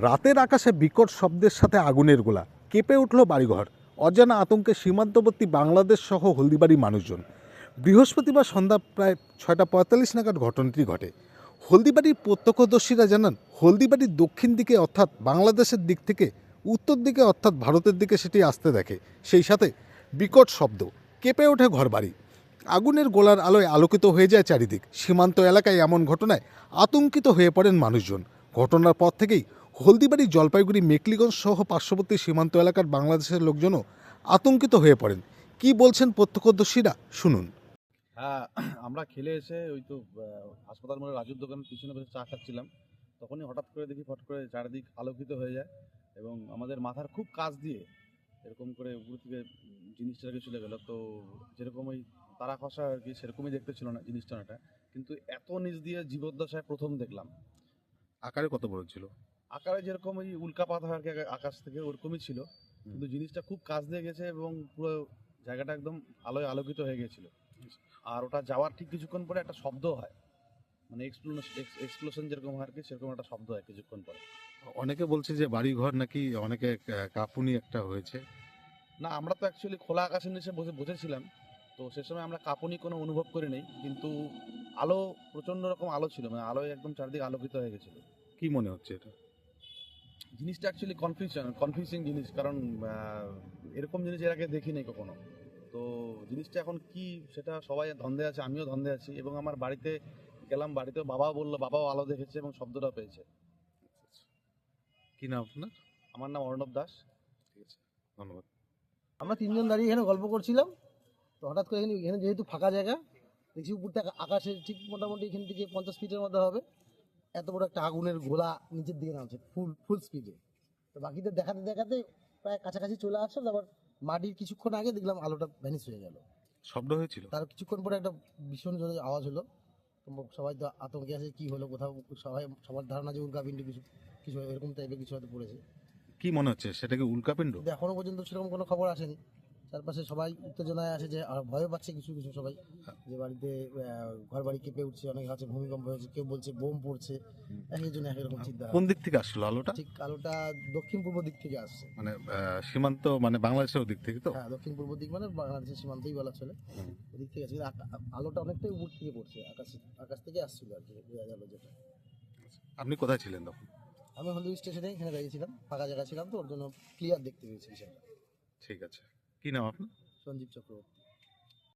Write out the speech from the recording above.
রাতের আকাশে বিকট শব্দের সাথে আগুনের গোলা, কেঁপে উঠল বাড়িঘর। অজানা আতঙ্কে সীমান্তবর্তী বাংলাদেশ সহ হলদিবাড়ির মানুষজন। বৃহস্পতিবার সন্ধ্যা প্রায় 6:45 নাগাদ ঘটনাটি ঘটে। হলদিবাড়ির প্রত্যক্ষদর্শীরা জানান, হলদিবাড়ির দক্ষিণ দিকে অর্থাৎ বাংলাদেশের দিক থেকে উত্তর দিকে অর্থাৎ ভারতের দিকে সেটি আসতে দেখে। সেই সাথে বিকট শব্দ, কেঁপে ওঠে ঘরবাড়ি। আগুনের গোলার আলোয় আলোকিত হয়ে যায় চারিদিক। সীমান্ত এলাকায় এমন ঘটনায় আতঙ্কিত হয়ে পড়েন মানুষজন। ঘটনার পর থেকেই হলদিবাড়ি, জলপাইগুড়ি, মেকলিগঞ্জ সহ পার্শ্ববর্তী সীমান্ত এলাকার বাংলাদেশের লোকজনও আতঙ্কিত হয়ে পড়েন। কি বলছেন প্রত্যক্ষদর্শীরা, শুনুন। হ্যাঁ, আমরা খেলে এসে ওই তো হাসপাতাল মোড়ে রাজুর দোকানের পিছনে বসে চা খাচ্ছিলাম। তখনই হঠাৎ করে দেখি ফট করে চারিদিক আলোকিত হয়ে যায় এবং আমাদের মাথার খুব কাছ দিয়ে এরকম করে উপর থেকে জিনিসটাকে চলে গেল। তো যেরকম ওই তারা খসা আর কি সেরকমই দেখতে ছিল না জিনিসটা, এটা কিন্তু এত নিচ দিয়ে জীবদ্দশায় প্রথম দেখলাম। আকারে কত বড় ছিল? আকারে যেরকম ওই উল্কাপাত হয় আর কি আকাশ থেকে, ওরকমই ছিল, কিন্তু জিনিসটা খুব কাছ দিয়ে গেছে এবং পুরো জায়গাটা একদম আলোয় আলোকিত হয়ে গেছিল। আর ওটা যাওয়ার ঠিক কিছুক্ষণ পরে একটা শব্দ হয়, মানে এক্সপ্লোশন যেরকম হয় আর কি সেরকম একটা শব্দ হয় কিছুক্ষণ পরে। অনেকে বলছে যে বাড়িঘর নাকি অনেকে কাঁপুনি একটা হয়েছে। না, আমরা তো অ্যাকচুয়ালি খোলা আকাশের নিচে বসেছিলাম, তো সে সময় আমরা কাঁপুনি কোনো অনুভব করি নাই, কিন্তু আলো প্রচণ্ড রকম আলো ছিল, মানে আলোয় একদম চারদিকে আলোকিত হয়ে গেছিলো। কি মনে হচ্ছে এটা? জিনিসটা অ্যাকচুয়ালি কনফিউজিং জিনিস, কারণ এরকম জিনিস এর আগে দেখি নাই কখনো। তো জিনিসটা এখন কি সেটা সবাই ধন্দে আছে, আমিও ধন্দে আছি, এবং আমার বাড়িতে গেলাম, বাড়িতেও বাবাও বললো, বাবাও আলো দেখেছে এবং শব্দটা পেয়েছে। কি নাম আপনার? আমার নাম অর্ণব দাস। ঠিক আছে, ধন্যবাদ। আমরা তিনজন দাঁড়িয়ে এখানে গল্প করছিলাম, তো হঠাৎ করে এখানে যেহেতু ফাঁকা জায়গা, দেখছি উপর থেকে আকাশে ঠিক মোটামুটি এখান থেকে 50 ফিটের মধ্যে হবে, এত বড় একটা আগুনের গোলা নিচের দিকে নামছে ফুল স্পিডে। তো বাকিদের দেখাতে দেখাতে প্রায় কাছাকাছি চলে আসছে, তারপর মাটির কিছুক্ষণ আগে দেখলাম আলোটা ভ্যানিশ হয়ে গেল। শব্দ হয়েছিল? তার কিছুক্ষণ পরে একটা ভীষণ জোরে আওয়াজ হলো। তো সবাই তো আতঙ্কে আছে, কি হলো, কোথাও সবার ধারণা যে উল্কাপিণ্ড কিছু কিছু এরকম টাইপের কিছু হয়তো পড়েছে। কি মনে হচ্ছে, সেটা কি উল্কাপিণ্ড? কিন্তু এখনো পর্যন্ত সেরকম কোনো খবর আসেনি। চারপাশে সবাই উত্তেজনায় আছে, যে আর ভয় পাচ্ছে কিছু কিছু সবাই, যে বাড়িতে ঘর বাড়ি কেঁপে উঠছে, অনেক আছে ভূমিকম্প হয়েছে, কেউ বলছে বোম পড়ছে, এক একজন এক এরকম চিন্তা। কোন দিক থেকে আসলো আলোটা? ঠিক আলোটা দক্ষিণ পূর্ব দিক থেকে আসছে। মানে সীমান্ত, মানে বাংলাদেশের দিক থেকে তো? হ্যাঁ, দক্ষিণ পূর্ব দিক মানে বাংলাদেশের সীমান্তই বলা চলে, ওদিক থেকে আসছে। আলোটা অনেকটাই উপর থেকে পড়ছে, আকাশ থেকে আসছিল আর কি, বোঝা গেল যেটা। আপনি কোথায় ছিলেন তখন? আমি হলদিবাড়ি স্টেশনে এখানে দাঁড়িয়েছিলাম, ফাঁকা জায়গা ছিলাম, তো ওর জন্য ক্লিয়ার দেখতে পেয়েছি বিষয়টা। ঠিক আছে, কি নাম আপনার? সঞ্জীব চক্রবর্তী।